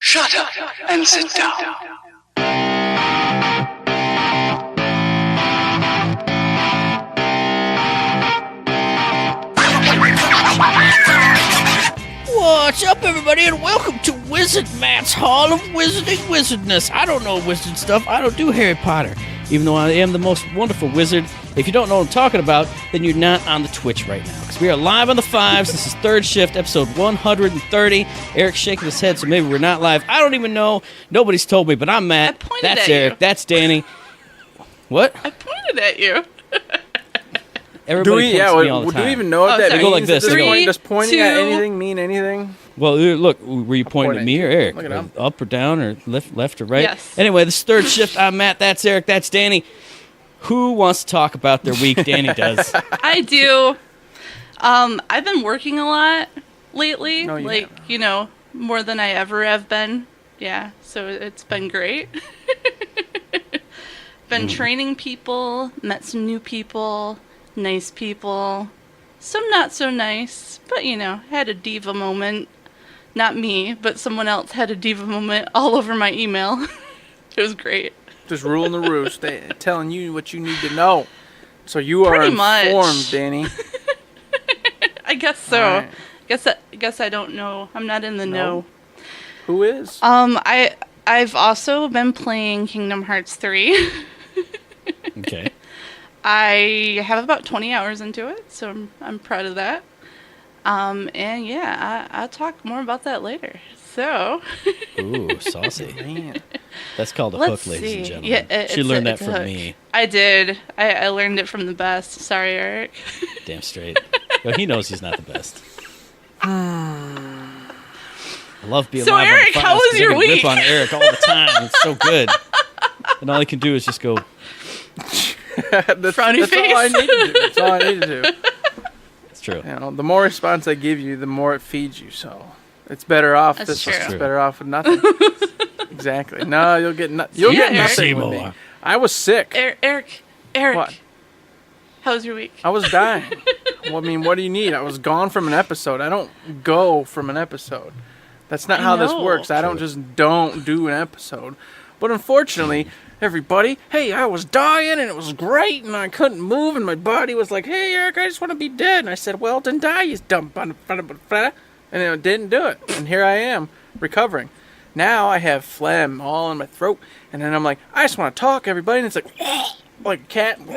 Shut up and sit down. What's up, everybody, and welcome to Wizard Matt's Hall of Wizarding Wizardness. I don't know wizard stuff. I don't do Harry Potter, even though I am the most wonderful wizard. If you don't know what I'm talking about, then you're not on the Twitch right now, because we are live on the Fives. This is Third Shift, episode 130. Eric's shaking his head, so maybe we're not live. I don't even know. Nobody's told me, but I'm Matt. I pointed That's at Eric. you. That's Danny. What? I pointed at you. Everybody points at me all the time. Do we even know what that They means? go like this. At They go, point, does pointing at 2. anything mean anything? Well, look, were you pointing at me or Eric? Look at him. Up or down or left or right? Yes. Anyway, this is Third Shift. I'm Matt. That's Eric. That's Danny. Who wants to talk about their week? Danny does. I do. I've been working a lot lately. No, you haven't. You know, more than I ever have been. Yeah, so it's been great. Been training people, met some new people, nice people, some not so nice, but you know, had a diva moment. Not me, but someone else had a diva moment all over my email. It was great. Just ruling the roost, telling you what you need to know. So you are Pretty much. informed, Danny. I guess so. All right. Guess I don't know. I'm not in the know. Who is? I've also been playing Kingdom Hearts 3. Okay. I have about 20 hours into it, so I'm proud of that. And yeah, I'll talk more about that later. So. Ooh, saucy. Man. That's called a Let's hook, ladies and see. gentlemen. Yeah, She learned that it's a from hook. me. I did. I learned it from the best. Sorry, Eric. Damn straight. Well, he knows he's not the best. I love being So, live Eric, on the how Fives was 'cause I your can week? rip on Eric all the time. It's so good. And all he can do is just go, That's Frowny all I face. need to do. That's all I need to do. it's true. You know, the more response I give you, the more it feeds you. So it's better off. That's true. It's better off with nothing. Exactly. No, you'll get you'll Yeah, get Eric. nothing with me. I was sick. Eric. What? How was your week? I was dying. Well, I mean, what do you need? I was gone from an episode. I don't go from an episode. That's not I how this know. works. I don't just don't do an episode. But unfortunately, everybody, hey, I was dying and it was great and I couldn't move and my body was like, hey, Eric, I just want to be dead. And I said, well, then die, you dumb. And it didn't do it. And here I am, recovering. Now I have phlegm all in my throat. And then I'm like, I just want to talk, everybody. And it's like a cat. And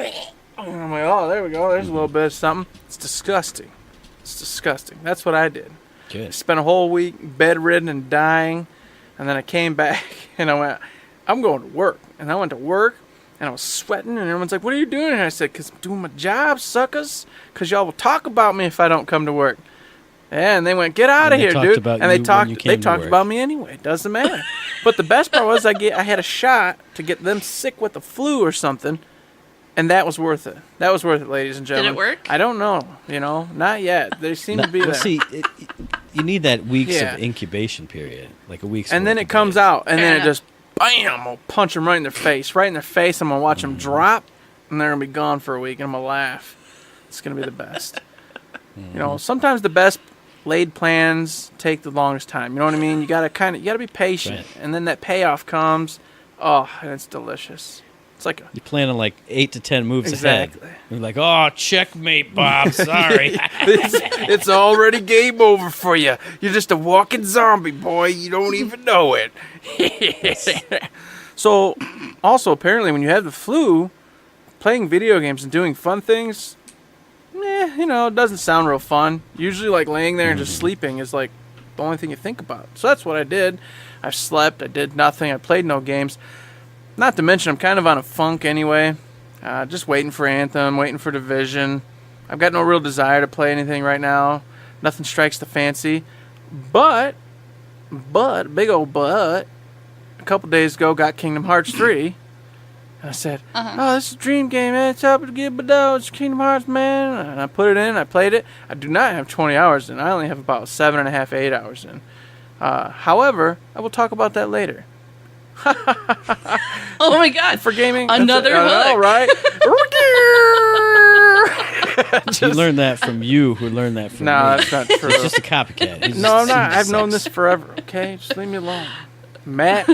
I'm like, oh, there we go. There's a little bit of something. It's disgusting. It's disgusting. That's what I did. I Good. spent a whole week bedridden and dying. And then I came back and I went, I'm going to work. And I went to work and I was sweating. And everyone's like, what are you doing? And I said, because I'm doing my job, suckers. Because y'all will talk about me if I don't come to work. And they went, get out of And they here, talked dude. about And they you when talked. you They came to talked work. about me anyway. It doesn't matter. But the best part was I had a shot to get them sick with the flu or something, and that was worth it. That was worth it, ladies and gentlemen. work? I don't know. Not yet. They seem to be Well, there. see, you need that weeks Yeah. of incubation period, like a week's And then worth it of comes days. out, and Fair then it enough. just bam! I'll punch them right in their face. Right in their face. I'm gonna watch them drop, and they're gonna be gone for a week, and I'm gonna laugh. It's gonna be the best. You know, sometimes the best laid plans take the longest time. You know what I mean? You gotta be patient, Right. and then that payoff comes. Oh, and it's delicious. It's like You're planning like 8 to 10 moves Exactly. ahead. You're like, oh, checkmate, Bob. Sorry. it's already game over for you. You're just a walking zombie, boy. You don't even know it. So, also apparently, when you have the flu, playing video games and doing fun things, it doesn't sound real fun. Usually, like laying there and just sleeping is like the only thing you think about. So that's what I did. I slept. I did nothing. I played no games. Not to mention, I'm kind of on a funk anyway. Just waiting for Anthem, waiting for Division. I've got no real desire to play anything right now. Nothing strikes the fancy. But, big old but, a couple days ago got Kingdom Hearts 3. And I said, oh, this is a dream game, man. It's up to get below. It's Kingdom Hearts, man. And I put it in. I played it. I do not have 20 hours in. I only have about 7.5, 8 hours in. However, I will talk about that later. Oh my God! For gaming. Another All hook. right. He learned that from you, who learned that from No, me. that's not true. He's just a copycat. He's No, I'm just- not. he I've known sucks. this forever, okay? Just leave me alone. Matt,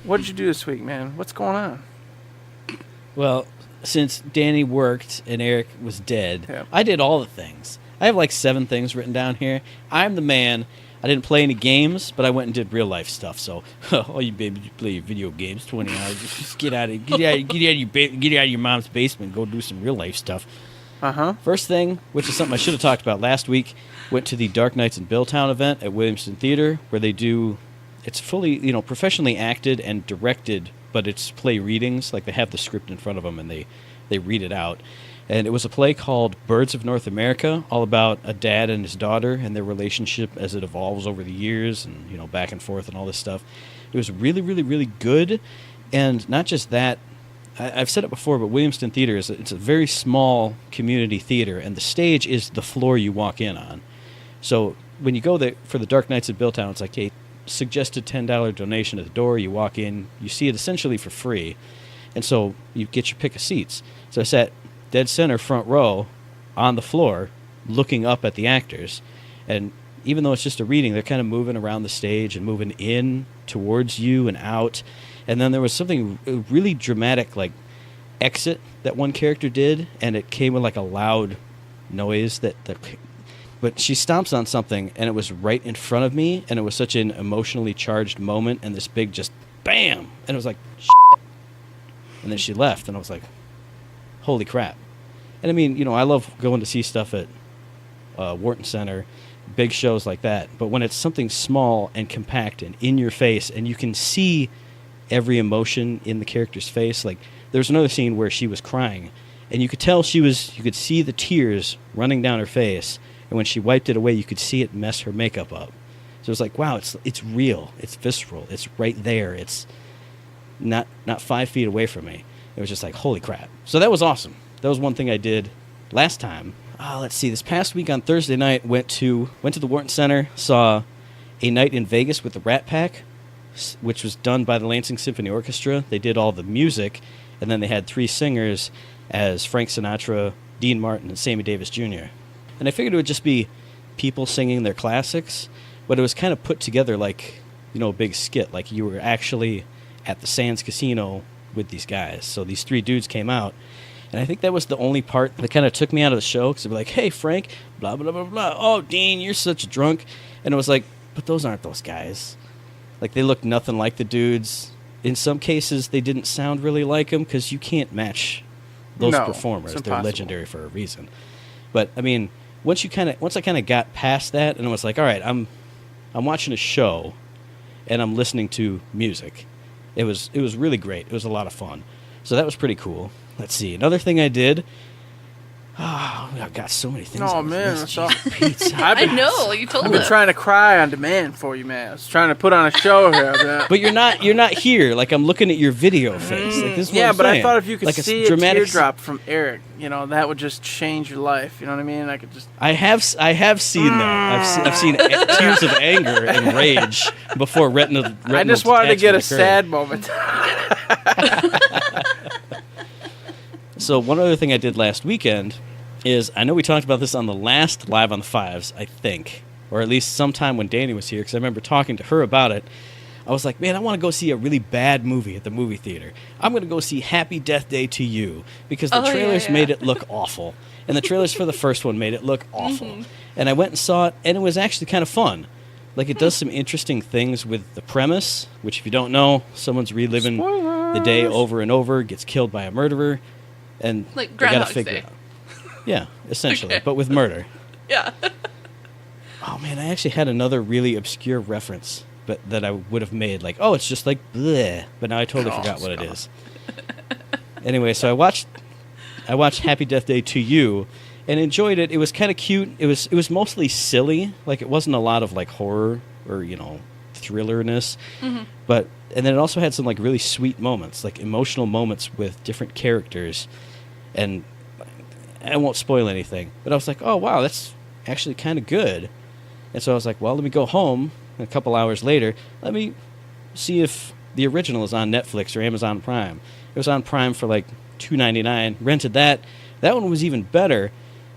what did you do this week, man? What's going on? Well, since Danny worked and Eric was dead, Yeah. I did all the things. I have like 7 things written down here. I'm the man. I didn't play any games, but I went and did real life stuff. So, all you babies, you play video games 20 hours. Just get out of your mom's basement. And go do some real life stuff. First thing, which is something I should have talked about last week, went to the Dark Knights in Billtown event at Williamston Theater, where they do. It's fully, professionally acted and directed, but it's play readings. Like they have the script in front of them and they read it out. And it was a play called Birds of North America, all about a dad and his daughter and their relationship as it evolves over the years and, back and forth and all this stuff. It was really, really, really good. And not just that, I've said it before, but Williamston Theater it's a very small community theater, and the stage is the floor you walk in on. So when you go there for the Dark Knights of Billtown, it's like, hey, suggested $10 donation at the door. You walk in, you see it essentially for free. And so you get your pick of seats. So I sat dead center front row on the floor looking up at the actors, and even though it's just a reading, they're kind of moving around the stage and moving in towards you and out. And then there was something really dramatic, like exit that one character did, and it came with like a loud noise but she stomps on something, and it was right in front of me, and it was such an emotionally charged moment, and this big just bam, and it was like shit. And then she left, and I was like, holy crap. And I mean, I love going to see stuff at Wharton Center, big shows like that. But when it's something small and compact and in your face, and you can see every emotion in the character's face. Like, there's another scene where she was crying, and you could tell you could see the tears running down her face. And when she wiped it away, you could see it mess her makeup up. So it was like, wow, it's real. It's visceral. It's right there. It's not 5 feet away from me. It was just like, holy crap. So that was awesome. That was one thing I did last time. Let's see. This past week on Thursday night, went to the Wharton Center, saw A Night in Vegas with the Rat Pack, which was done by the Lansing Symphony Orchestra. They did all the music, and then they had 3 singers as Frank Sinatra, Dean Martin, and Sammy Davis Jr. And I figured it would just be people singing their classics, but it was kind of put together like, a big skit, like you were actually at the Sands Casino with these guys. So these 3 dudes came out, and I think that was the only part that kind of took me out of the show, because they'd be like, hey, Frank, blah, blah, blah, blah. Oh, Dean, you're such a drunk. And it was like, but those aren't those guys. Like, they looked nothing like the dudes. In some cases, they didn't sound really like them, because you can't match those performers. They're legendary for a reason. But, I mean, once I kind of got past that, and I was like, all right, I'm watching a show, and I'm listening to music. It was really great. It was a lot of fun. So that was pretty cool. Let's see. Another thing I did. Oh, I've got so many things. Oh, man. That's all. Pizza. I know. You told me. I've been trying to cry on demand for you, man. I was trying to put on a show here. But you're not here. Like, I'm looking at your video face. Like, this is what I'm but saying. I thought if you could like see a teardrop from Eric, that would just change your life. You know what I mean? I could just. I have seen that. I've seen tears of anger and rage before retinal. I just wanted to get a sad moment. So one other thing I did last weekend is, I know we talked about this on the last Live on the Fives, I think, or at least sometime when Danny was here, because I remember talking to her about it. I was like, man, I want to go see a really bad movie at the movie theater. I'm going to go see Happy Death Day to You, because the trailers made it look awful. And the trailers for the first one made it look awful. Mm-hmm. And I went and saw it, and it was actually kind of fun. Like, it does some interesting things with the premise, which, if you don't know, someone's reliving the day over and over, gets killed by a murderer, and like they got to Groundhog's figure Day. it out. Yeah, essentially, Okay. but with murder. Yeah. Oh, man, I actually had another really obscure reference that I would have made. Like, oh, it's just like bleh. But now I totally forgot what it is. Anyway, so I watched Happy Death Day to You and enjoyed it. It was kind of cute. It was mostly silly. Like, it wasn't a lot of, like, horror or, thrillerness. Mm-hmm. And then it also had some, like, really sweet moments, like emotional moments with different characters. And I won't spoil anything, but I was like, oh, wow, that's actually kind of good. And so I was like, well, let me go home. And a couple hours later, let me see if the original is on Netflix or Amazon Prime. It was on Prime for like $2.99. Rented that. That one was even better,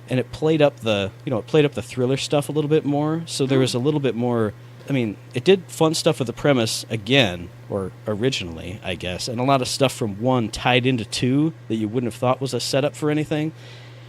and it played up the thriller stuff a little bit more. So there was a little bit more I mean, it did fun stuff with the premise again, or originally, I guess, and a lot of stuff from 1 tied into 2 that you wouldn't have thought was a setup for anything.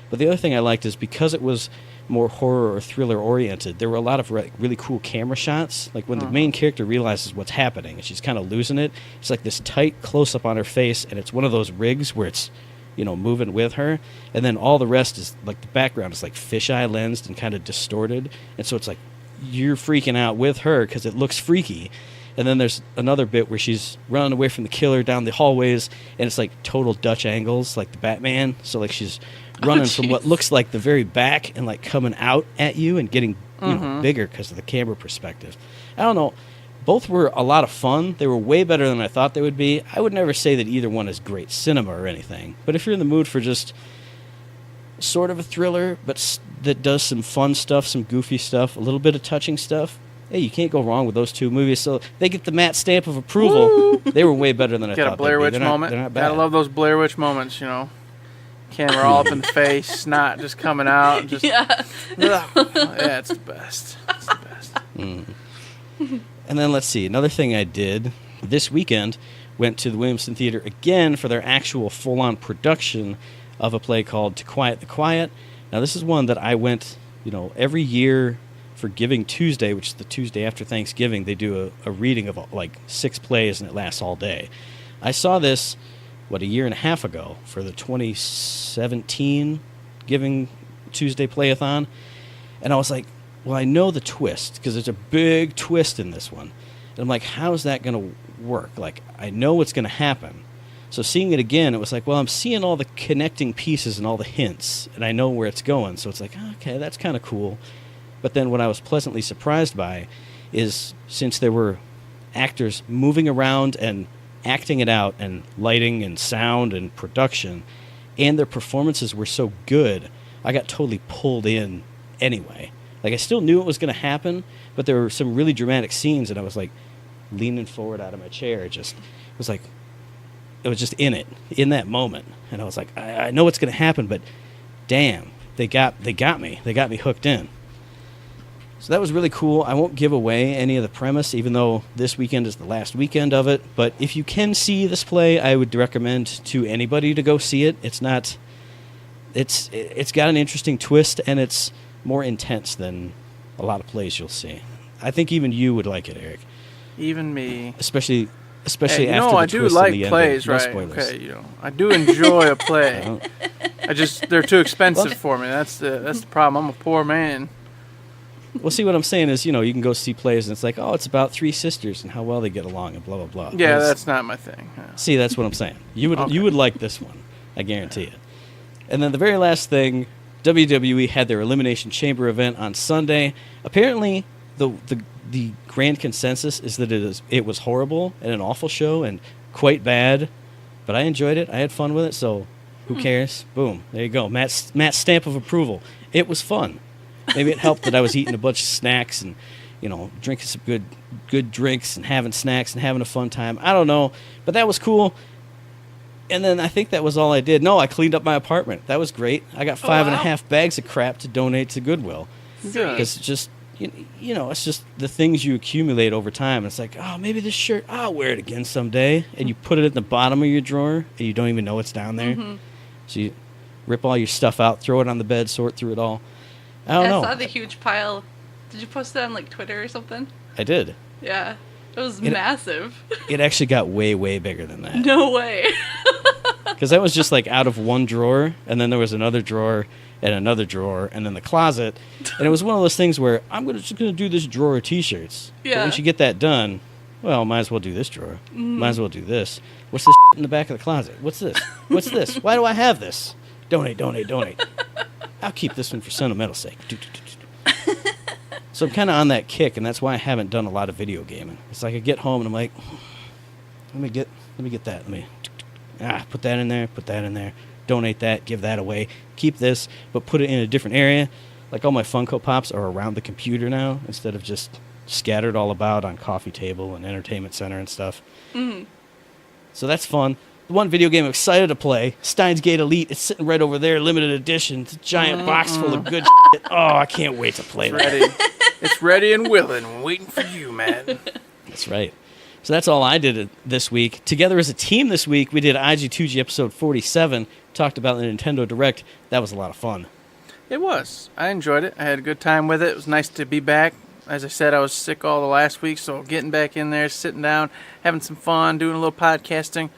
But the other thing I liked is because it was more horror or thriller oriented, there were a lot of really cool camera shots. Like when the main character realizes what's happening and she's kind of losing it, it's like this tight close up on her face, and it's one of those rigs where it's, you know, moving with her, and then all the rest is like the background is like fisheye lensed and kind of distorted, and so it's like you're freaking out with her because it looks freaky. And then there's another bit where she's running away from the killer down the hallways, and it's like total Dutch angles, like the Batman. So like she's running from what looks like the very back and like coming out at you and getting bigger because of the camera perspective. I don't know. Both were a lot of fun. They were way better than I thought they would be. I would never say that either one is great cinema or anything. But if you're in the mood for just sort of a thriller, but that does some fun stuff, some goofy stuff, a little bit of touching stuff, hey, you can't go wrong with those 2 movies. So they get the Matt stamp of approval. Woo! They were way better than I thought. Get a Blair Witch moment. They're not bad. Gotta love those Blair Witch moments, you know. Camera all up in the face, snot just coming out. Just, Yeah. yeah, it's the best. It's the best. And then let's see, another thing I did this weekend, went to the Williamson Theater again for their actual full-on production of a play called To Quiet the Quiet. Now this is one that I went, you know, every year for Giving Tuesday, which is the Tuesday after Thanksgiving. They do a reading of like 6 plays, and it lasts all day. I saw this, a year and a half ago for the 2017 Giving Tuesday Playathon, and I was like, well, I know the twist, because there's a big twist in this one. And I'm like, how is that going to work? Like, I know what's going to happen. So seeing it again, it was like, well, I'm seeing all the connecting pieces and all the hints, and I know where it's going. So it's like, okay, that's kind of cool. But then what I was pleasantly surprised by is, since there were actors moving around and acting it out, and lighting and sound and production, and their performances were so good, I got totally pulled in anyway. Like, I still knew it was going to happen, but there were some really dramatic scenes, and I was like leaning forward out of my chair. It was just in it, in that moment. And I was like, I know what's going to happen, but damn, they got me. They got me hooked in. So that was really cool. I won't give away any of the premise, even though this weekend is the last weekend of it. But if you can see this play, I would recommend to anybody to go see it. It's got an interesting twist, and it's more intense than a lot of plays you'll see. I think even you would like it, Eric. Even me. Especially hey, after the I do twist like in the plays, ending. right? No spoilers. Okay, I do enjoy a play. They're too expensive for me. That's the problem. I'm a poor man. Well, see, what I'm saying is, you can go see plays, and it's like, oh, it's about 3 sisters and how well they get along and blah, blah, blah. Yeah, that's not my thing. Yeah. See, that's what I'm saying. You would like this one. I guarantee it. And then the very last thing, WWE had their Elimination Chamber event on Sunday. Apparently, the grand consensus is that it was horrible and an awful show and quite bad, but I enjoyed it. I had fun with it, so who cares? Boom. There you go. Matt's stamp of approval. It was fun. Maybe it helped that I was eating a bunch of snacks and, drinking some good drinks and having snacks and having a fun time. I don't know, but that was cool. And then I think that was all I did. No, I cleaned up my apartment. That was great. I got 5.5 bags of crap to donate to Goodwill. Because it's just, it's just the things you accumulate over time. It's like, oh, maybe this shirt, I'll wear it again someday. And you put it at the bottom of your drawer, and you don't even know it's down there. Mm-hmm. So you rip all your stuff out, throw it on the bed, sort through it all. I don't know. I saw the huge pile. Did you post that on Twitter or something? I did. Yeah. It was massive. It actually got way, way bigger than that. No way. Because that was just out of one drawer, and then there was another drawer, and another drawer, and then the closet. And it was one of those things where I'm just going to do this drawer of T-shirts. Yeah. But once you get that done, well, might as well do this drawer. Might as well do this. What's this in the back of the closet? What's this? What's this? Why do I have this? Donate. I'll keep this one for sentimental sake. So I'm kind of on that kick, and that's why I haven't done a lot of video gaming. It's like I get home and I'm like, let me get that. Put that in there. Donate that, give that away. Keep this, but put it in a different area. Like all my Funko Pops are around the computer now instead of just scattered all about on coffee table and entertainment center and stuff. Mm. So that's fun. The one video game I'm excited to play, Steins Gate Elite. It's sitting right over there, limited edition. It's a giant box full of good shit. Oh, I can't wait to play that. It's ready and willing, waiting for you, man. That's right. So that's all I did this week. Together as a team this week, we did IG2G episode 47, talked about the Nintendo Direct. That was a lot of fun. It was. I enjoyed it. I had a good time with it. It was nice to be back. As I said, I was sick all the last week, so getting back in there, sitting down, having some fun, doing a little podcasting,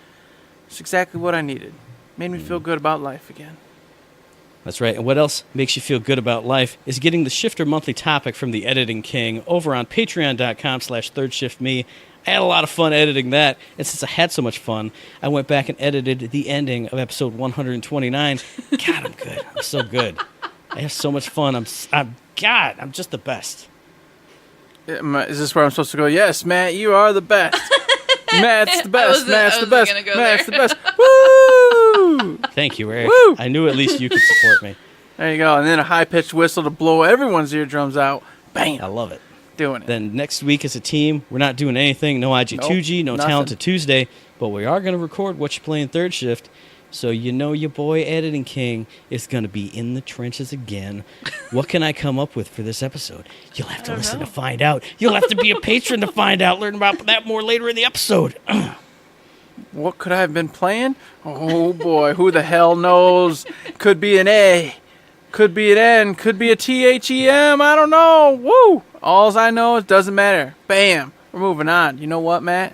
it's exactly what I needed. Made me feel good about life again. That's right. And what else makes you feel good about life is getting the Shifter Monthly Topic from the Editing King over on patreon.com/ThirdShiftMe. I had a lot of fun editing that, and since I had so much fun, I went back and edited the ending of episode 129. God, I'm good. I'm so good. I have so much fun. I'm just the best. Is this where I'm supposed to go? Yes, Matt, you are the best. Matt's the best. Matt's the best. Matt's the best. Woo! Thank you, Eric. Woo! I knew at least you could support me. There you go. And then a high-pitched whistle to blow everyone's eardrums out. I Bam. love it. Doing it. Then next week as a team, we're not doing anything. No IG2G, no nothing. Talented Tuesday, but we are going to record What You Playing Third Shift. So you know your boy Editing King is going to be in the trenches again. What can I come up with for this episode? You'll have to listen to find out. You'll have to be a patron to find out. Learn about that more later in the episode. What could I have been playing? Oh, boy. Who the hell knows? Could be an A. Could be an N. Could be a THEM. I don't know. Woo! Alls I know is doesn't matter. Bam. We're moving on. You know what, Matt?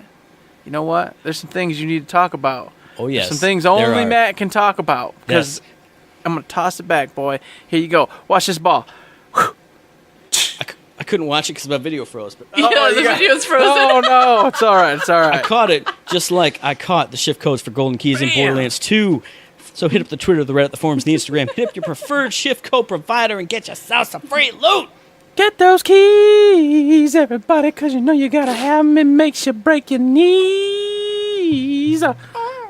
You know what? There's some things you need to talk about. Oh, yes. Some things only Matt can talk about. Because I'm going to toss it back, boy. Here you go. Watch this ball. I couldn't watch it because my video froze. But The video's frozen. Oh, no. It's all right. It's all right. I caught it just like I caught the shift codes for Golden Keys in Borderlands 2. So hit up the Twitter, the Reddit, the forums, the Instagram. Hit up your preferred shift code provider and get yourself some free loot. Get those keys, everybody, because you know you got to have them. It makes you break your knees. Oh,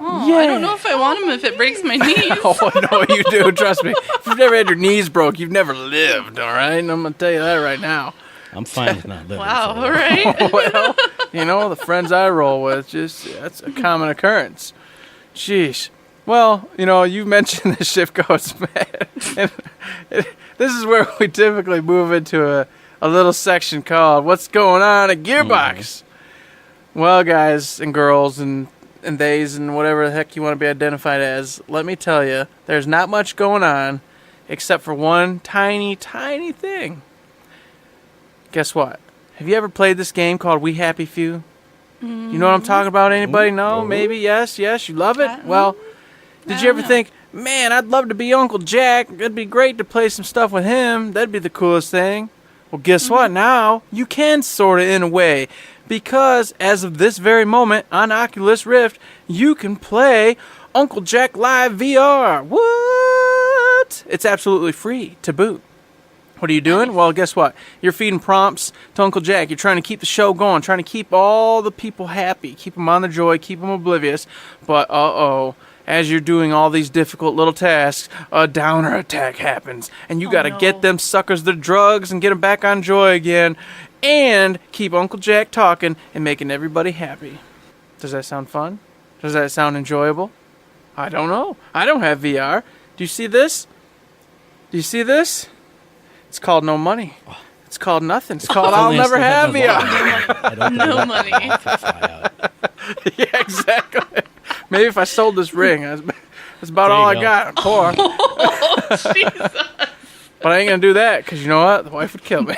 I don't know if I want them if it breaks my knees. Oh, no, you do. Trust me. If you've never had your knees broke, you've never lived, all right? And I'm going to tell you that right now. I'm fine with not living. Wow, so. all right. Well, you know, the friends I roll with, that's a common occurrence. Jeez. Well, you know, you mentioned the shift codes, man. This is where we typically move into a little section called What's Going On at Gearbox? Well, guys and girls and theys and whatever the heck you want to be identified as, let me tell you, there's not much going on except for one tiny, tiny thing. Guess what? Have you ever played this game called We Happy Few? You know what I'm talking about? Anybody? No? Maybe? Yes? You love it? Well, did you ever think, man, I'd love to be Uncle Jack. It'd be great to play some stuff with him. That'd be the coolest thing. Well, guess what? Now you can sort of in a way. Because as of this very moment on Oculus Rift, you can play Uncle Jack Live VR. What? It's absolutely free to boot. What are you doing? Well, guess what? You're feeding prompts to Uncle Jack. You're trying to keep the show going, trying to keep all the people happy, keep them on the joy, keep them oblivious. But, as you're doing all these difficult little tasks, a downer attack happens. And you got to get them suckers their drugs and get them back on joy again. And keep Uncle Jack talking and making everybody happy. Does that sound fun? Does that sound enjoyable? I don't know. I don't have VR. Do you see this? Do you see this? It's called no money. It's called nothing. It's called I'll never have VR. No money. Yeah, exactly. Maybe if I sold this ring, that's about all I got. I'm poor. Oh, Jesus. But I ain't going to do that because you know what? The wife would kill me.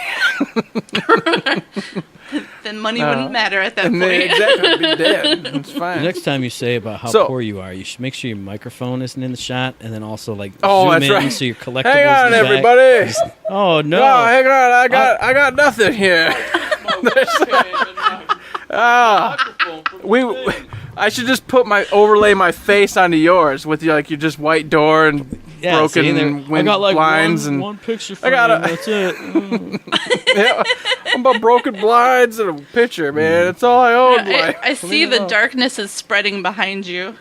Then money wouldn't matter at that point. Exactly. I'd be dead. It's fine. The next time you say about how poor you are, you should make sure your microphone isn't in the shot, and then also zoom that's in right. so your collectibles. Hang on, in the back. everybody. Oh no! No, hang on. I got nothing here. I should just overlay my face onto yours with your just white door and broken wind blinds and one picture frame. That's it. Yeah, I'm about broken blinds and a picture, man. That's all I own. I see the darkness is spreading behind you.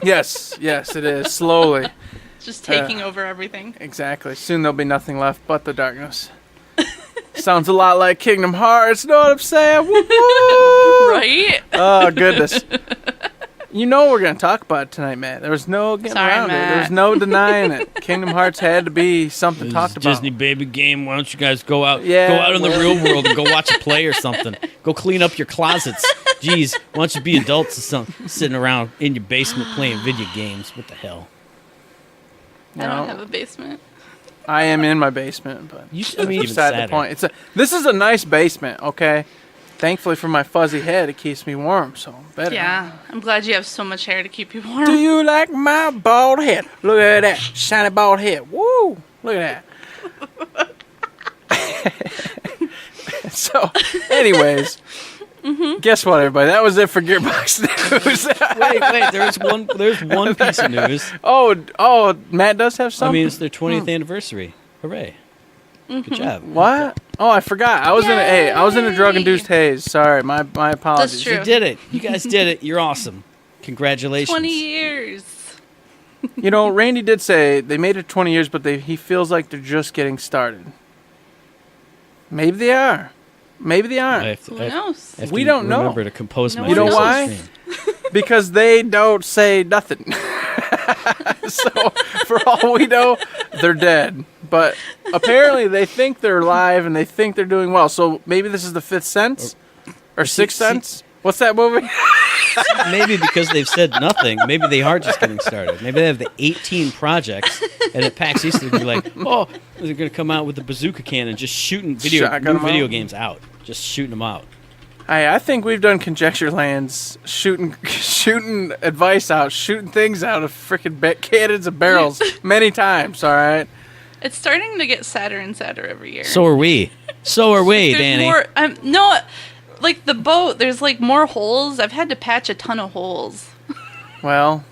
Yes, it is slowly. Just taking over everything. Exactly. Soon there'll be nothing left but the darkness. Sounds a lot like Kingdom Hearts. Know what I'm saying? Woo-woo! Right? Oh, goodness. You know we're going to talk about it tonight, Matt. There was no getting around it. There was no denying it. Kingdom Hearts had to be something talked about. Disney baby game. Why don't you guys go out in the well. real world and go watch a play or something? Go clean up your closets. Jeez, why don't you be adults sitting around in your basement playing video games? What the hell? I don't have a basement. I am in my basement, but beside the point. This is a nice basement, okay? Thankfully for my fuzzy head, it keeps me warm, so better. Yeah, I'm glad you have so much hair to keep you warm. Do you like my bald head? Look at that shiny bald head. Woo! Look at that. So, anyways, guess what, everybody? That was it for Gearbox News. Wait, there's one piece of news. Oh, Matt does have something? I mean, it's their 20th anniversary. Hooray. Good job. What? Oh, I forgot. I was in a drug-induced haze. Sorry, my apologies. That's true. You did it. You guys did it. You're awesome. Congratulations. 20 years. You know, Randy did say they made it 20 years, but he feels like they're just getting started. Maybe they are. Maybe they aren't. Who knows? We don't know. Remember to compose No my one You know knows. why? Because they don't say nothing. So, for all we know, they're dead. But apparently they think they're alive and they think they're doing well. So maybe this is the Fifth Sense? Or Sixth Sense? What's that movie? Maybe because they've said nothing. Maybe they are just getting started. Maybe they have the 18 projects, and at PAX East they're gonna be like, oh, they're going to come out with the bazooka cannon, just shooting Shotgun 'em video out. games out, just shooting them out. I think we've done Conjecture Lands, shooting advice out, shooting things out of freaking cannons and barrels many times, all right? It's starting to get sadder and sadder every year. So are we. So are we, There's Danny. more, no, like the boat, there's like more holes. I've had to patch a ton of holes. Well,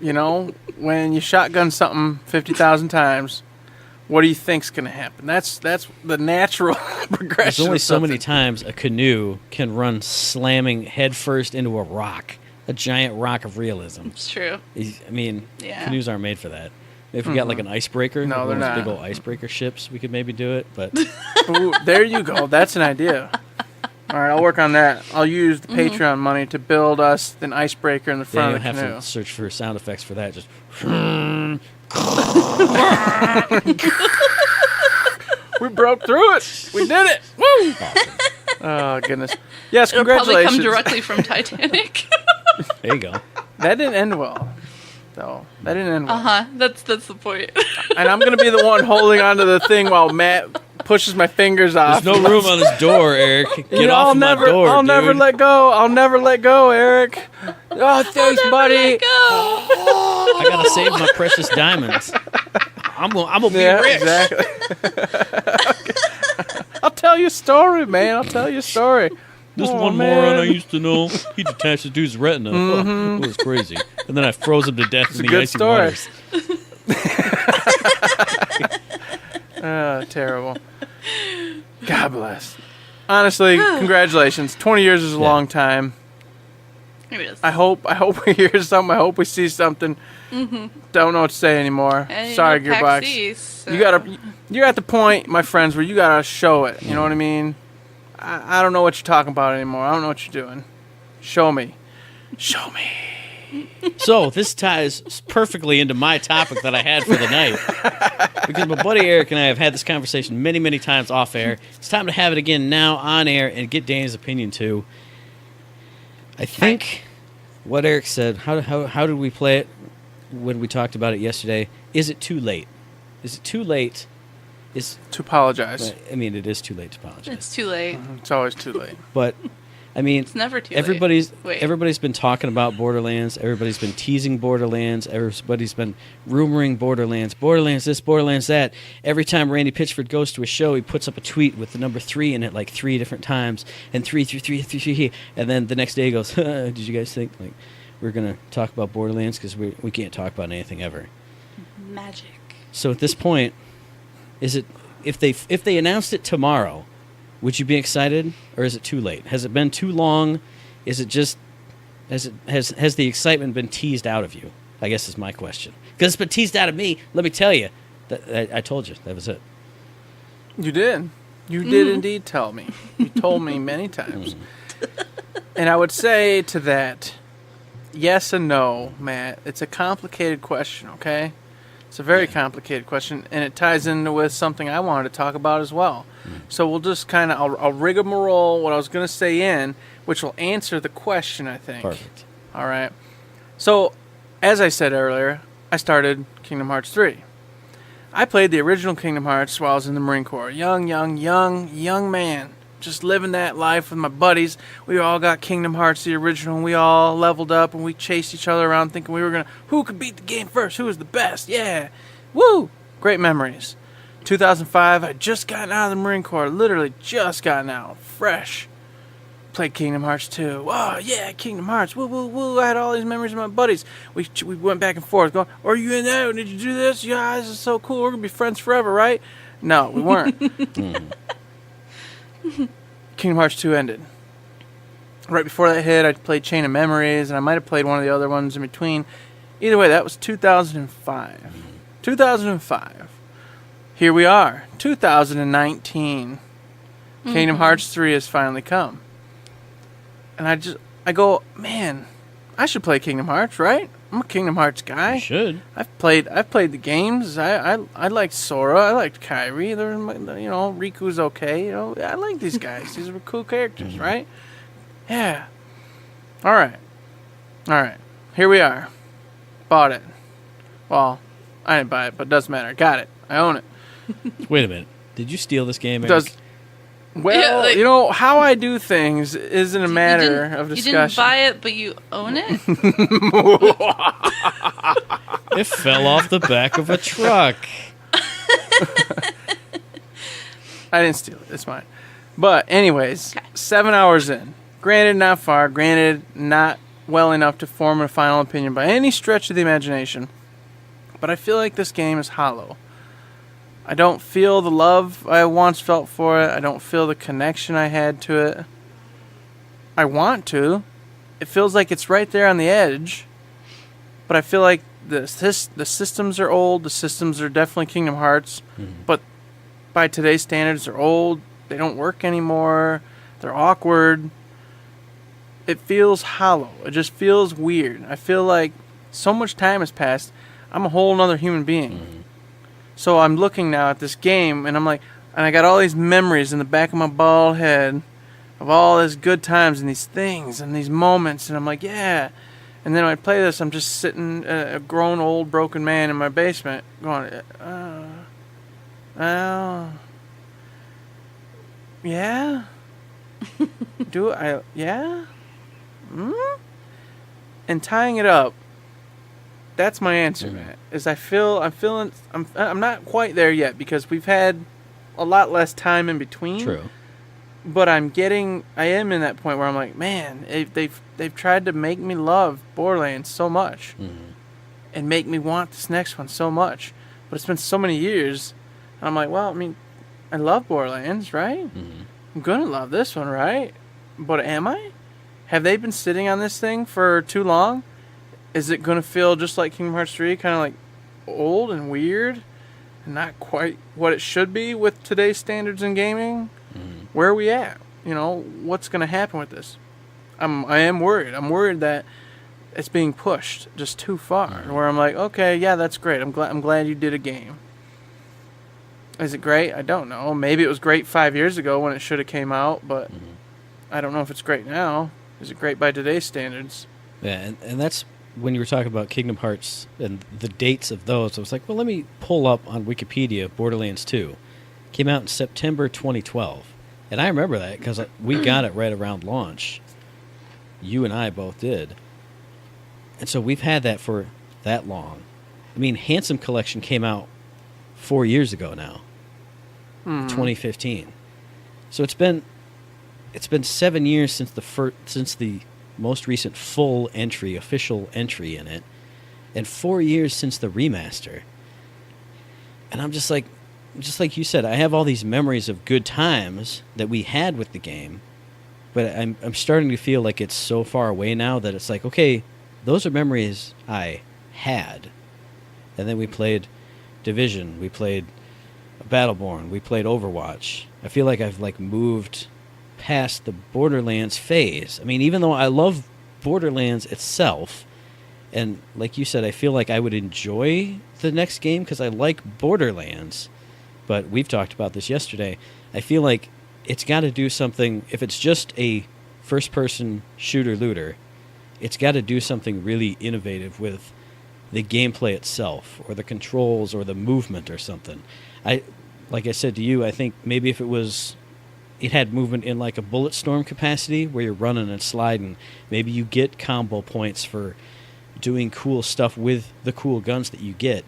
you know, when you shotgun something 50,000 times, what do you think's going to happen? That's the natural progression. There's only of so many something. times a canoe can run slamming headfirst into a rock, a giant rock of realism. It's true. I mean, Yeah. canoes aren't made for that. If we got like an icebreaker, No, like they're one of those not. big old icebreaker ships, we could maybe do it. But Ooh, there you go. That's an idea. All right, I'll work on that. I'll use the Patreon money to build us an icebreaker in the then front you'll of the have canoe. to search for sound effects for that. Just We broke through it. We did it. Woo! awesome. Oh, goodness. Yes, It'll probably congratulations. come directly from Titanic. There you go. That didn't end well, though. That didn't end well. Uh-huh. That's the point. And I'm going to be the one holding onto the thing while Matt pushes my fingers off. There's no room on his door, Eric. Get You know, off of my door, I'll dude. never let go. I'll never let go, Eric. Oh, thanks, buddy. Let go. I gotta save my precious diamonds. I'm gonna be Yeah, rich. exactly. I'll tell you a story, man. I'll tell you a story. This Oh, one man. moron I used to know, he detached the dude's retina. It was crazy. And then I froze him to death in a the good icy story. waters. Terrible. God bless. Honestly, congratulations. 20 years is a long time. Maybe it is. I hope we hear something. I hope we see something. Don't know what to say anymore. And, Sorry, you know, Gearbox. PAX East, so- You're at the point, my friends, where you gotta show it. You know what I mean? I don't know what you're talking about anymore. I don't know what you're doing. Show me. Show me. So this ties perfectly into my topic that I had for the night. Because my buddy Eric and I have had this conversation many, many times off air. It's time to have it again now on air and get Danny's opinion too. I think what Eric said, how did we play it when we talked about it yesterday? Is it too late? Is it too late? To apologize. I mean, it is too late to apologize. It's too late. It's always too late. But I mean, It's never too everybody's late. Wait. everybody's been talking about Borderlands. Everybody's been teasing Borderlands. Everybody's been rumoring Borderlands. Borderlands this, Borderlands that. Every time Randy Pitchford goes to a show, he puts up a tweet with the number 3 in it like 3 different times, and 3, and then the next day he goes, "Did you guys think like we're gonna talk about Borderlands because we can't talk about anything ever?" Magic. So at this point, is it if they announced it tomorrow, would you be excited, or is it too late? Has it been too long? Is it just has the excitement been teased out of you? I guess is my question. Because it's been teased out of me. Let me tell you, I told you that was it. You did. You did indeed tell me. You told me many times. And I would say to that, yes and no, Matt. It's a complicated question, okay? It's a very complicated question, and it ties in with something I wanted to talk about as well. So we'll just kind of, I'll rigmarole what I was going to say in, which will answer the question, I think. Perfect. All right. So, as I said earlier, I started Kingdom Hearts 3. I played the original Kingdom Hearts while I was in the Marine Corps. Young man. Just living that life with my buddies. We all got Kingdom Hearts, the original, and we all leveled up, and we chased each other around thinking we were going to, who could beat the game first? Who was the best? Yeah. Woo! Great memories. 2005, I just gotten out of the Marine Corps. Literally just gotten out. Fresh. Played Kingdom Hearts 2. Oh, yeah, Kingdom Hearts. Woo, woo, woo. I had all these memories with my buddies. We went back and forth going, are you in that? Did you do this? Yeah, this is so cool. We're going to be friends forever, right? No, we weren't. Kingdom Hearts 2 ended. Right before that hit, I played Chain of Memories, and I might have played one of the other ones in between. Either way, that was 2005. 2005. Here we are, 2019. Kingdom Hearts 3 has finally come. And I go, man, I should play Kingdom Hearts, right? I'm a Kingdom Hearts guy. You should. I've played the games. I liked Sora. I liked Kairi. Riku's okay. I like these guys. These are cool characters, right? Yeah. All right. Here we are. Bought it. Well, I didn't buy it, but it doesn't matter. Got it. I own it. Wait a minute. Did you steal this game, Eric? Well, Yeah, how I do things isn't a matter of discussion. You didn't buy it, but you own it? It fell off the back of a truck. I didn't steal it. It's mine. But anyways, 7 hours in. Granted, not far. Granted, not well enough to form a final opinion by any stretch of the imagination. But I feel like this game is hollow. I don't feel the love I once felt for it. I don't feel the connection I had to it. I want to. It feels like it's right there on the edge. But I feel like the systems are old. The systems are definitely Kingdom Hearts. But by today's standards, they're old. They don't work anymore. They're awkward. It feels hollow. It just feels weird. I feel like so much time has passed. I'm a whole nother human being. So I'm looking now at this game, and I'm like, and I got all these memories in the back of my bald head of all these good times and these things and these moments, and I'm like, yeah. And then when I play this, I'm just sitting, a grown, old, broken man in my basement going, yeah? Yeah? And tying it up, that's my answer, Matt. Is I'm not quite there yet because we've had a lot less time in between. True. But I am in that point where I'm like, man, they've tried to make me love Borderlands so much, and make me want this next one so much. But it's been so many years, and I'm like, well, I mean, I love Borderlands, right? I'm gonna love this one, right? But am I? Have they been sitting on this thing for too long? Is it going to feel just like Kingdom Hearts 3, kind of like old and weird, and not quite what it should be with today's standards in gaming? Where are we at? What's going to happen with this? I am worried. I'm worried that it's being pushed just too far, where I'm like, okay, yeah, that's great. I'm glad you did a game. Is it great? I don't know. Maybe it was great 5 years ago when it should have came out, but I don't know if it's great now. Is it great by today's standards? Yeah, and that's when you were talking about Kingdom Hearts and the dates of those. I was like, well, let me pull up on Wikipedia Borderlands 2. Came out in September 2012. And I remember that because we got it right around launch. You and I both did. And so we've had that for that long. I mean, Handsome Collection came out 4 years ago now. 2015. So it's been 7 years since the most recent official entry in it, and 4 years since the remaster. And I'm just like you said, I have all these memories of good times that we had with the game, but I'm starting to feel like it's so far away now that it's like, okay, those are memories I had. And then we played Division, we played Battleborn, we played Overwatch. I feel like I've moved past the Borderlands phase. I mean, even though I love Borderlands itself. And like you said, I feel like I would enjoy the next game because I like Borderlands. But we've talked about this yesterday. I feel like it's got to do something. If it's just a first-person shooter-looter, it's got to do something really innovative with the gameplay itself or the controls or the movement or something. Like I said to you, I think maybe if it had movement in like a Bulletstorm capacity where you're running and sliding, maybe you get combo points for doing cool stuff with the cool guns that you get.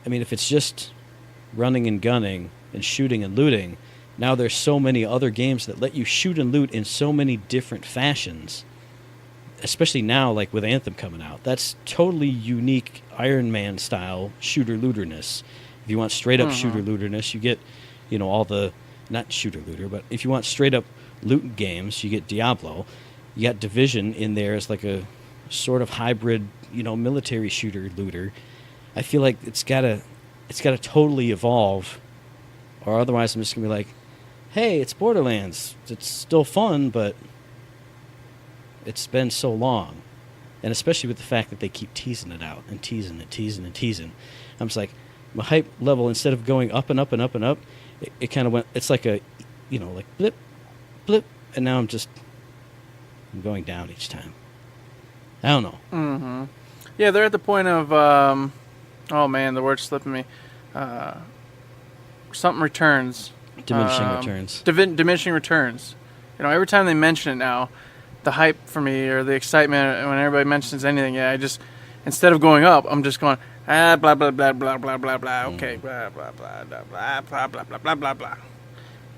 I mean, if it's just running and gunning and shooting and looting, now there's so many other games that let you shoot and loot in so many different fashions, especially now, like with Anthem coming out. That's totally unique Iron Man style shooter-looterness. If you want straight-up shooter-looterness, you get, all the, not shooter-looter, but if you want straight-up loot games, you get Diablo. You got Division in there as like a sort of hybrid, military shooter-looter. I feel like it's gotta totally evolve, or otherwise I'm just gonna be like, hey, it's Borderlands. It's still fun, but it's been so long. And especially with the fact that they keep teasing it out and teasing and teasing and teasing. I'm just like, my hype level, instead of going up and up and up and up, it kind of went, it's like a, like blip, blip, and now I'm going down each time. I don't know. Mm-hmm. Yeah, they're at the point of, oh man, the word's slipping me. Something returns. Diminishing returns. Diminishing returns. Every time they mention it now, the hype for me or the excitement when everybody mentions anything, I just, instead of going up, I'm just going, blah, blah, blah, blah, blah, blah, blah, okay, blah, blah, blah, blah, blah, blah, blah, blah, blah, blah, blah.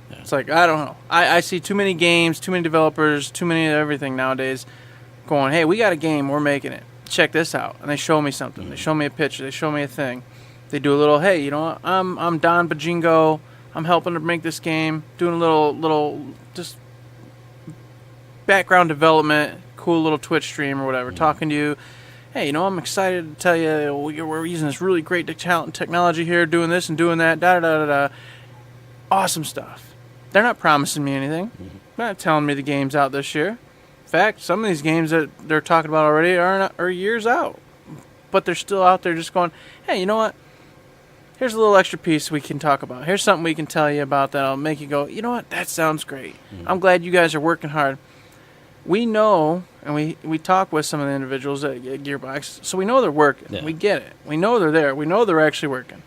Yeah. It's like, I don't know. I see too many games, too many developers, too many of everything nowadays going, hey, we got a game, we're making it. Check this out. And they show me something. They show me a picture. They show me a thing. They do a little, hey, I'm Don Bajingo. I'm helping to make this game. Doing a little just background development, cool little Twitch stream or whatever. Talking to you. Hey, I'm excited to tell you we're using this really great technology here, doing this and doing that, da-da-da-da-da. Awesome stuff. They're not promising me anything. They're not telling me the game's out this year. In fact, some of these games that they're talking about already are years out. But they're still out there just going, hey, you know what? Here's a little extra piece we can talk about. Here's something we can tell you about that'll make you go, you know what? That sounds great. I'm glad you guys are working hard. We know, and we talk with some of the individuals at Gearbox, so we know they're working. Yeah. We get it. We know they're there. We know they're actually working.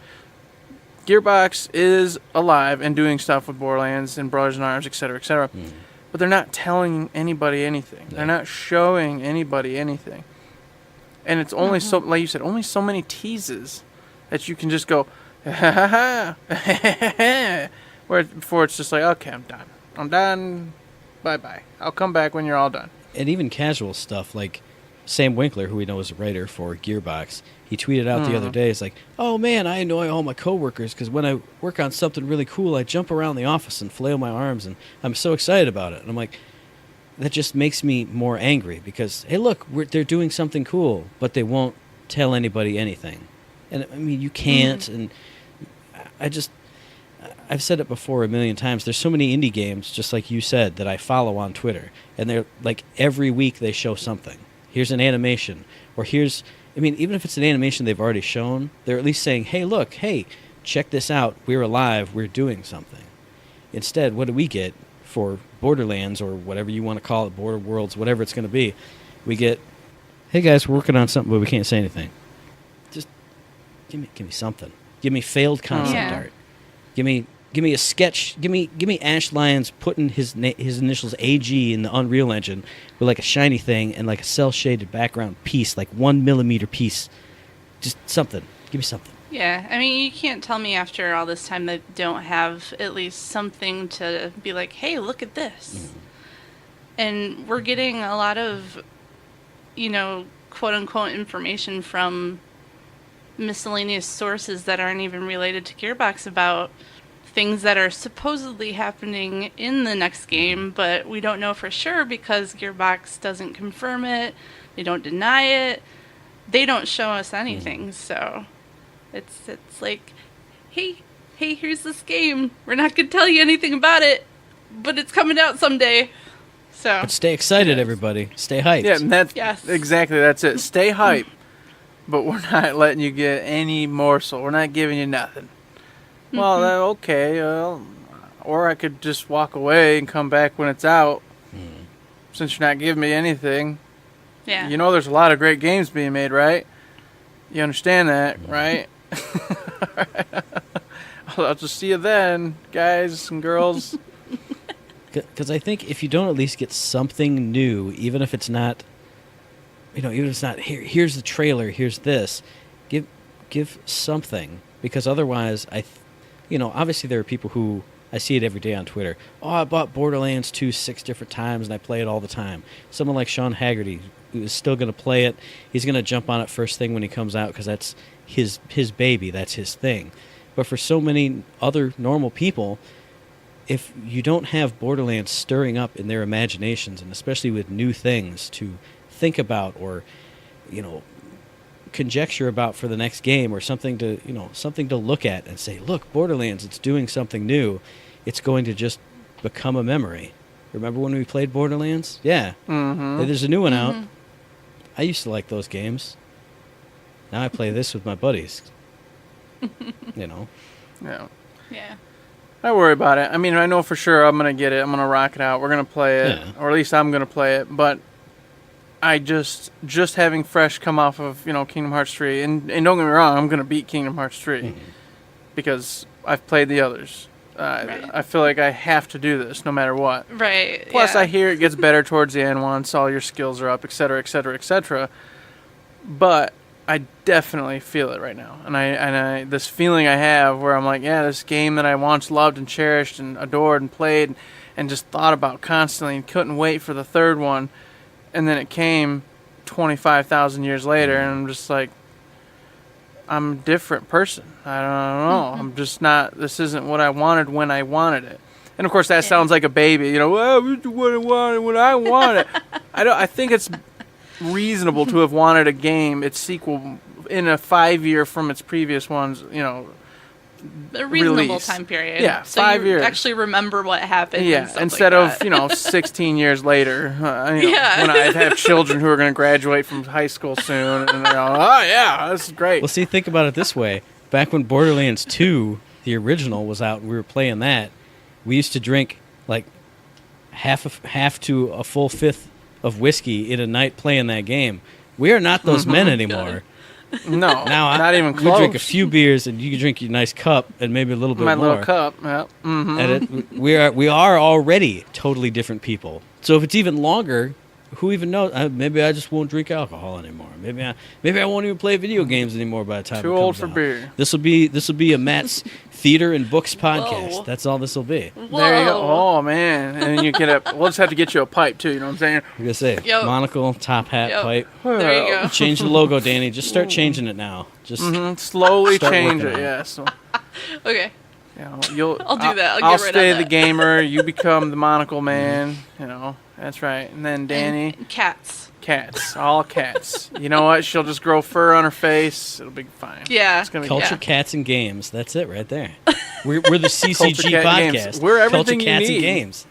Gearbox is alive and doing stuff with Borderlands and Brothers in Arms, et cetera, et cetera. But they're not telling anybody anything. Yeah. They're not showing anybody anything. And it's only so, like you said, only so many teases that you can just go, ha ha ha, where before it's just like, okay, I'm done, bye-bye. I'll come back when you're all done. And even casual stuff, like Sam Winkler, who we know is a writer for Gearbox, he tweeted out the other day, it's like, oh man, I annoy all my coworkers because when I work on something really cool, I jump around the office and flail my arms, and I'm so excited about it. And I'm like, that just makes me more angry because, hey, look, they're doing something cool, but they won't tell anybody anything. And I mean, you can't, and I've said it before a million times, there's so many indie games, just like you said, that I follow on Twitter, and they're like, every week they show something. Here's an animation, or even if it's an animation they've already shown, they're at least saying, hey, look, hey, check this out, we're alive, we're doing something. Instead, what do we get for Borderlands, or whatever you want to call it, Border Worlds, whatever it's going to be? We get, hey guys, we're working on something, but we can't say anything. Just give me something. Give me failed concept art. Give me a sketch. Give me Ash Lyons putting his initials AG in the Unreal Engine with like a shiny thing and like a cell shaded background piece, like 1 millimeter piece. Just something. Give me something. Yeah, I mean, you can't tell me after all this time that don't have at least something to be like, hey, look at this. And we're getting a lot of, quote unquote information from miscellaneous sources that aren't even related to Gearbox about things that are supposedly happening in the next game, but we don't know for sure because Gearbox doesn't confirm it, they don't deny it, they don't show us anything. So it's like, hey, here's this game. We're not going to tell you anything about it, but it's coming out someday. So But stay excited, everybody. Stay hyped. Yeah, and that's Yes. exactly that's it. Stay hype, but we're not letting you get any morsel. We're not giving you nothing. Well, then, okay. Or I could just walk away and come back when it's out. Since you're not giving me anything. yeah. You know there's a lot of great games being made, right? You understand that, right? I'll just see you then, guys and girls. Because I think if you don't at least get something new, even if it's not, even if it's not here's the trailer, here's this, give something. Because otherwise, obviously there are people who, I see it every day on Twitter. Oh, I bought Borderlands 2 6 different times and I play it all the time. Someone like Sean Haggerty, who is still going to play it. He's going to jump on it first thing when he comes out because that's his baby. That's his thing. But for so many other normal people, if you don't have Borderlands stirring up in their imaginations, and especially with new things to think about or, conjecture about for the next game, or something to look at and say, look, Borderlands, it's doing something new, it's going to just become a memory. Remember when we played Borderlands? Yeah. Mm-hmm. There's a new one out. I used to like those games. Now I play this with my buddies. Yeah. Yeah. I worry about it. I mean, I know for sure I'm going to get it. I'm going to rock it out. We're going to play it. Yeah. Or at least I'm going to play it. But I just having fresh come off of, Kingdom Hearts 3. And don't get me wrong, I'm going to beat Kingdom Hearts 3. Because I've played the others. Right. I feel like I have to do this no matter what. Right. Plus, yeah. I hear it gets better towards the end once all your skills are up, etc., etc., etc. But I definitely feel it right now, and I this feeling I have where I'm like, yeah, this game that I once loved and cherished and adored and played, and just thought about constantly, and couldn't wait for the third one, and then it came 25,000 years later, and I'm just like, I'm a different person. I don't know. I'm just not. This isn't what I wanted when I wanted it. And of course, that sounds like a baby. Well, what I wanted when I wanted. I think it's reasonable to have wanted a game, its sequel, in a 5-year from its previous ones. A reasonable release. time period. Yeah, so 5 you years. actually remember what happened. Yeah, and stuff instead like that. of 16 years later, Yeah. when I have children who are going to graduate from high school soon, and they're going, oh yeah, this is great. Well, see, think about it this way. Back when Borderlands 2, the original, was out and we were playing that, we used to drink like half to a full fifth of whiskey in a night playing that game. We are not those men anymore. No, Now, not even we close. drink a few beers and you can drink your nice cup and maybe a little bit My more. little cup. Yeah. Mm-hmm. And we are already totally different people. So if it's even longer, who even knows? Maybe I just won't drink alcohol anymore. Maybe I won't even play video games anymore by the time. Too it old comes for out. beer. This will be a Matt's Theater and Books podcast. Whoa. That's all this will be. Whoa. There you go. Oh man, and then you get we'll just have to get you a pipe too. You know what I'm saying? I'm gonna say Yep. monocle, top hat, Yep. pipe. There you go. Change the logo, Danny. Just start changing it now. Just Slowly Start change working it. on it. Yes. Okay. I'll do that. I'll get I'll right stay on the that. gamer. You become the monocle man. That's right. And then Danny, And cats. cats, all cats. You know what? She'll just grow fur on her face. It'll be fine. Yeah. It's gonna be culture, Yeah. cats, and games. That's it right there. We're the CCG Cat and podcast. games. We're everything Culture, you cats, need. and games.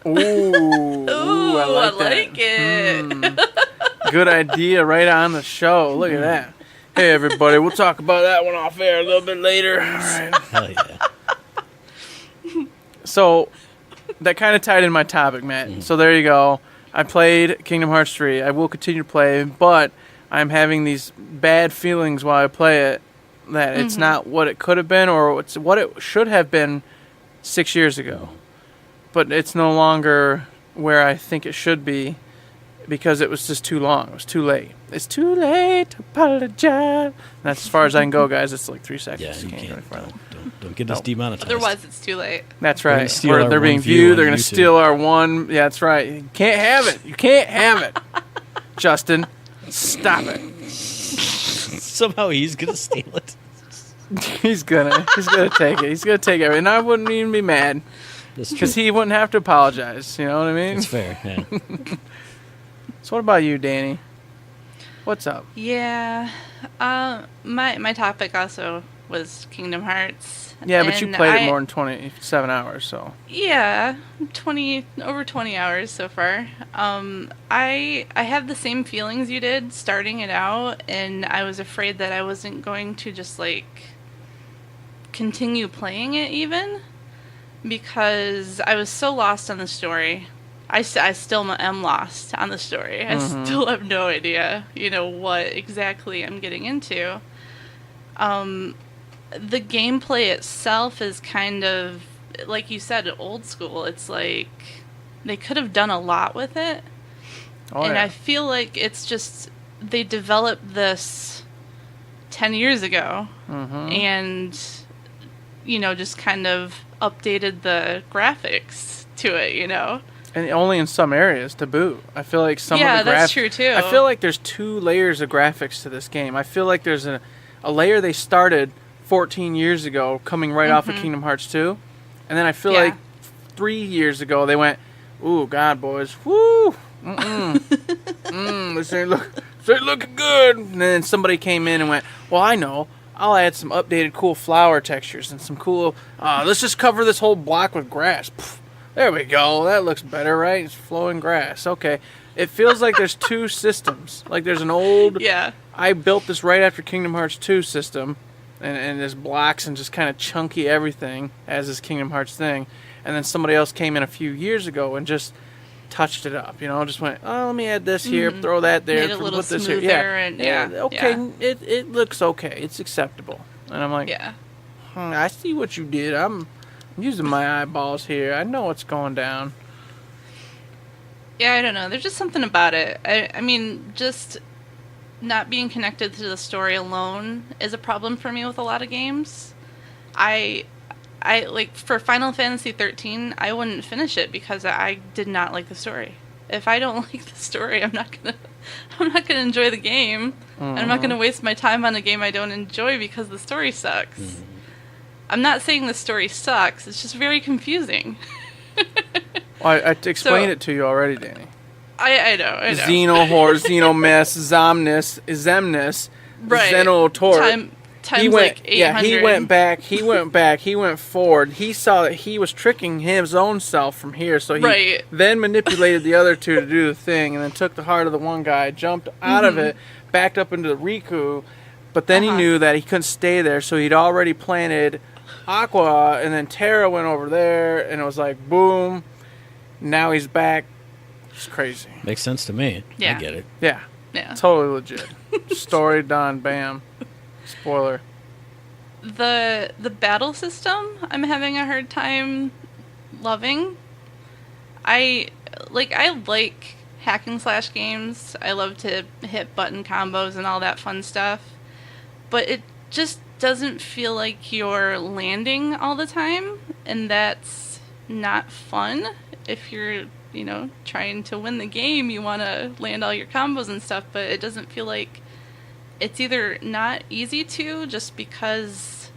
Ooh, Ooh, I like that. it. Good idea, right on the show. Look at that. Hey, everybody, we'll talk about that one off air a little bit later. All right. Hell yeah. So, that kind of tied in my topic, Matt. So there you go. I played Kingdom Hearts 3. I will continue to play, but I'm having these bad feelings while I play it that it's not what it could have been or it's what it should have been 6 years ago. But it's no longer where I think it should be because it was just too long. It was too late. It's too late to apologize. And that's as far as I can go, guys. It's like 3 seconds. Yeah, you go any can't. further. Don't get us demonetized. Otherwise, it's too late. That's They're gonna right. steal our They're being one view viewed. on They're going to YouTube. steal our one. Yeah, that's right. You can't have it. You can't have it. Justin, stop it. Somehow he's gonna steal it. He's gonna take it. He's gonna take it. And I wouldn't even be mad That's true. because he wouldn't have to apologize. You know what I mean? It's fair. Yeah. So what about you, Danny? What's up? Yeah. My topic also was Kingdom Hearts. Yeah, but you And played it more than 27 hours, so. Yeah, over 20 hours so far. I have the same feelings you did starting it out, and I was afraid that I wasn't going to just like continue playing it even, because I was so lost on the story. I still am lost on the story. I still have no idea, what exactly I'm getting into. The gameplay itself is kind of, like you said, old school. It's like they could have done a lot with it. And I feel like it's just, they developed this 10 years ago and, just kind of updated the graphics to it, And only in some areas to boot. I feel like some of the graphics... Yeah, that's true too. I feel like there's 2 layers of graphics to this game. I feel like there's a layer they started 14 years ago coming right off of Kingdom Hearts 2. And then I feel like 3 years ago they went, ooh, God, boys. Woo! This ain't looking good. And then somebody came in and went, well, I know. I'll add some updated cool flower textures and some cool... let's just cover this whole block with grass. Pfft. There we go. That looks better, right? It's flowing grass. Okay. It feels like there's 2 systems. Like there's an old... Yeah. I built this right after Kingdom Hearts 2 system. And there's blocks and just kind of chunky everything as this Kingdom Hearts thing. And then somebody else came in a few years ago and just touched it up. Just went, oh, let me add this here, throw that there, made it a little put this smoother here. and Okay, it looks okay. It's acceptable. And I'm like, I see what you did. I'm using my eyeballs here. I know what's going down. Yeah, I don't know. There's just something about it. I mean, just not being connected to the story alone is a problem for me with a lot of games. I like, for Final Fantasy 13, I wouldn't finish it because I did not like the story. If I don't like the story, I'm not gonna enjoy the game. I'm not gonna waste my time on a game I don't enjoy because the story sucks. I'm not saying the story sucks. It's just very confusing. Well, I explained it to you already, Danny. I know. Xenohorse, Xenomess, Zemnis, right. Xenotort. Times like 800. Yeah, he went forward. He saw that he was tricking his own self from here, so he then manipulated the other 2 to do the thing, and then took the heart of the one guy, jumped out of it, backed up into the Riku, but then he knew that he couldn't stay there, so he'd already planted Aqua, and then Terra went over there, and it was like, boom, now he's back. It's crazy. Makes sense to me. Yeah. I get it. Yeah. Totally legit. Story done. Bam. Spoiler. The battle system, I'm having a hard time loving. I like hack and slash games. I love to hit button combos and all that fun stuff. But it just doesn't feel like you're landing all the time, and that's not fun. If you're, trying to win the game, you want to land all your combos and stuff, but it doesn't feel like it's either not easy to, just because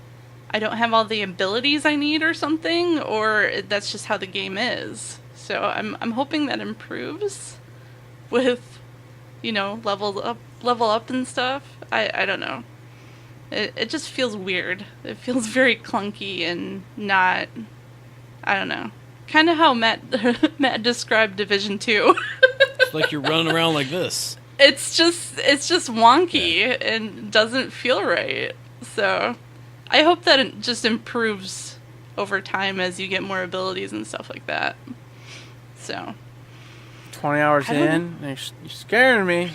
I don't have all the abilities I need or something, or that's just how the game is. So I'm hoping that improves with, level up and stuff. I don't know. It just feels weird. It feels very clunky and not, I don't know. Kind of how Matt described Division 2. It's like you're running around like this. It's just wonky and doesn't feel right. So I hope that it just improves over time as you get more abilities and stuff like that. So 20 hours in, you're scaring me.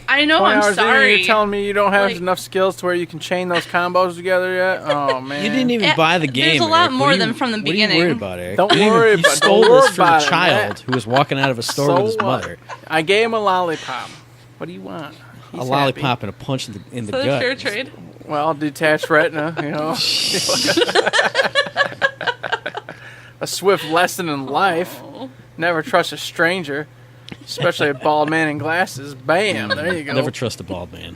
I know, 20 I'm hours sorry. In, you're telling me you don't have enough skills to where you can chain those combos together yet? Oh, man. You didn't even buy the game, There's a lot Eric. more than from the beginning. What are you worried about, Eric? Don't worry about it. You stole Don't worry this from about a it, child who was walking out of a store with his mother. I gave him a lollipop. What do you want? He's a lollipop and a punch in the gut. Fair trade. Well, detached retina, A swift lesson in life. Never trust a stranger, especially a bald man in glasses. Bam, there you go. Never trust a bald man.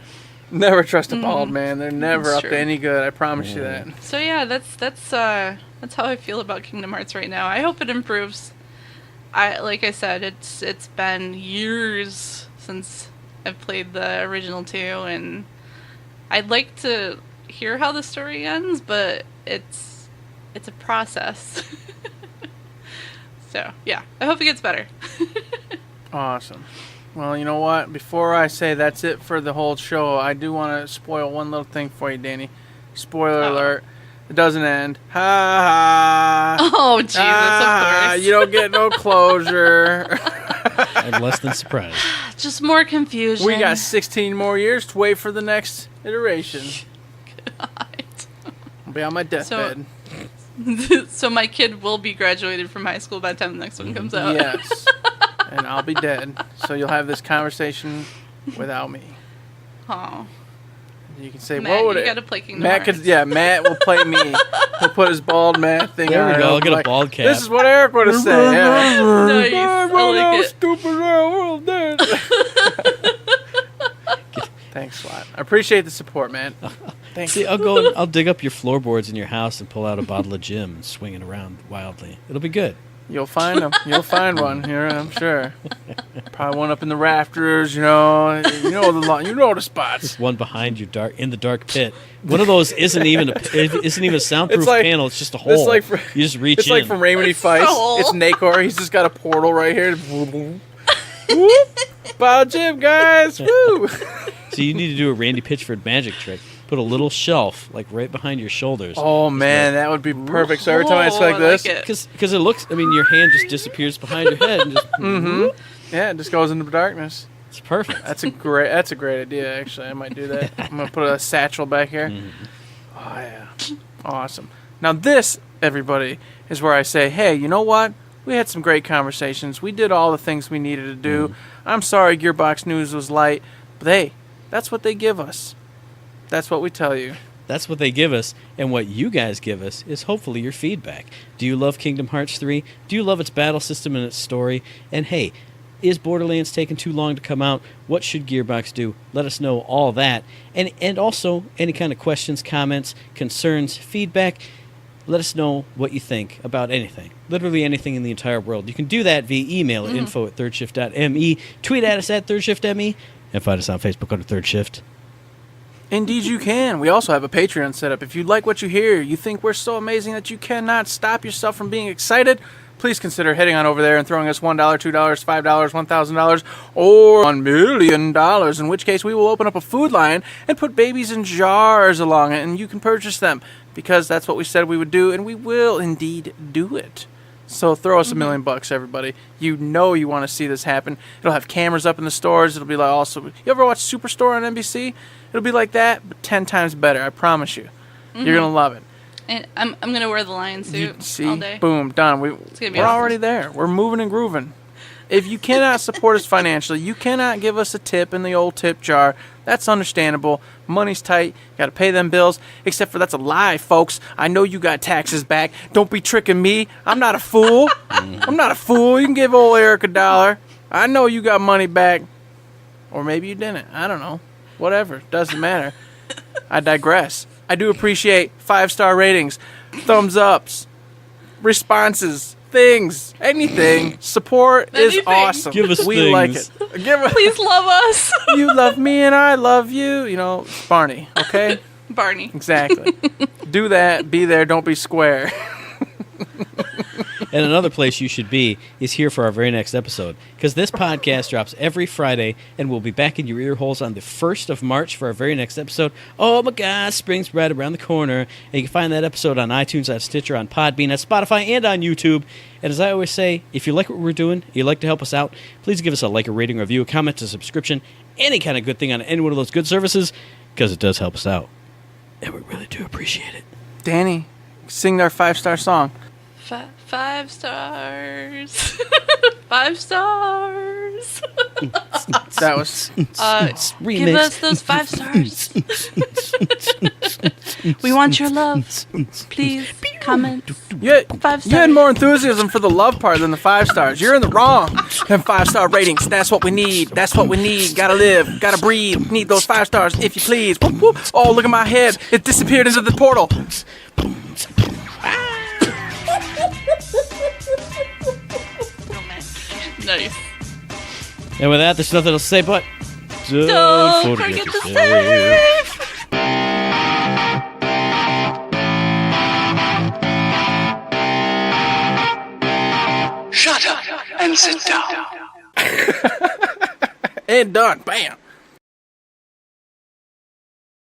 Never trust a bald man. They're never That's up true. to any good. I promise you that. So yeah, that's how I feel about Kingdom Hearts right now. I hope it improves. Like I said, it's been years since I've played the original 2, and I'd like to hear how the story ends, but it's a process. So, yeah, I hope it gets better. Awesome. Well, you know what? Before I say that's it for the whole show, I do want to spoil one little thing for you, Danny. Spoiler alert. It doesn't end. Ha ha. Oh, Jesus, of course. You don't get no closure. I'm less than surprised. Just more confusion. We got 16 more years to wait for the next iteration. God. I'll be on my deathbed. So my kid will be graduated from high school by the time the next one comes out. Yes. And I'll be dead. So you'll have this conversation without me. Oh. You can say, Matt, what would you it? gotta play Kingdom Matt Hearts. Matt will play me. He'll put his bald Matt thing There on. we go. I'll get a like, bald cap. This is what Eric would have said. Yeah. Nice. I like it. Stupid world dead. Thanks a lot. I appreciate the support, man. Thanks. See, I'll go and I'll dig up your floorboards in your house and pull out a bottle of Jim and swing it around wildly. It'll be good. You'll find them. You'll find one here, I'm sure. Probably one up in the rafters, you know the spots. One behind you, in the dark pit. One of those isn't even a soundproof It's like- panel. It's just a hole. It's like you just reach It's in. like from Raymond Fice. so- It's Nacor. He's just got a portal right here. Whoop. Bottle Jim, guys. Woo. So you need to do a Randy Pitchford magic trick. Put a little shelf like right behind your shoulders. Oh man, that would be perfect. So every time I say like this, Because it looks, I mean, your hand just disappears behind your head and just. yeah, it just goes into darkness. It's perfect. That's a great idea. Actually, I might do that. I'm gonna put a satchel back here. Oh yeah, awesome. Now this, everybody, is where I say, hey, you know what? We had some great conversations. We did all the things we needed to do. I'm sorry Gearbox News was light, but hey, that's what they give us. That's what we tell you. That's what they give us, and what you guys give us is hopefully your feedback. Do you love Kingdom Hearts 3? Do you love its battle system and its story? And hey, is Borderlands taking too long to come out? What should Gearbox do? Let us know all that. And also, any kind of questions, comments, concerns, feedback, let us know what you think about anything. Literally anything in the entire world. You can do that via email at info@thirdshift.me, tweet at us at ThirdShiftME, and find us on Facebook under Third Shift. Indeed you can. We also have a Patreon set up. If you like what you hear, you think we're so amazing that you cannot stop yourself from being excited, please consider heading on over there and throwing us $1, $2, $5, $1,000, or $1 million, in which case we will open up a food line and put babies in jars along it, and you can purchase them, because that's what we said we would do, and we will indeed do it. So throw us $1 million, everybody. You know you want to see this happen. It'll have cameras up in the stores. It'll be like also. You ever watch Superstore on NBC? It'll be like that, but 10 times better. I promise you. You're gonna love it. And I'm gonna wear the lion suit all day. Boom, done. We're awesome. already there. We're moving and grooving. If you cannot support us financially, you cannot give us a tip in the old tip jar. That's understandable. Money's tight. You got to pay them bills. Except for that's a lie, folks. I know you got taxes back. Don't be tricking me. I'm not a fool. I'm not a fool. You can give old Eric $1. I know you got money back. Or maybe you didn't. I don't know. Whatever. Doesn't matter. I digress. I do appreciate 5-star ratings, thumbs ups, responses, things, anything. Support is Anything. awesome. Give us we things. like it. Please love us. You love me and I love you. You know, Barney, okay? Barney. Exactly. Do that. Be there. Don't be square. And another place you should be is here for our very next episode, because this podcast drops every Friday, and we'll be back in your ear holes on the 1st of March for our very next episode. Oh my God, spring's right around the corner. And you can find that episode on iTunes, on Stitcher, on Podbean, on Spotify, and on YouTube. And as I always say, if you like what we're doing, you'd like to help us out, please give us a like, a rating, review, a comment, a subscription, any kind of good thing on any one of those good services, because it does help us out. And we really do appreciate it. Danny, sing our 5-star song. 5 stars. 5 stars. That was... Give us those 5 stars. We want your love. Please comment. You 5 stars. had more enthusiasm for the love part than the 5 stars. You're in the wrong. Them 5-star ratings. That's what we need. That's what we need. Gotta live. Gotta breathe. Need those 5 stars, if you please. Whoop, whoop. Oh, look at my head. It disappeared into the portal. Nice. And with that, there's nothing else to say but Don't forget to save. and sit down. And done. Bam.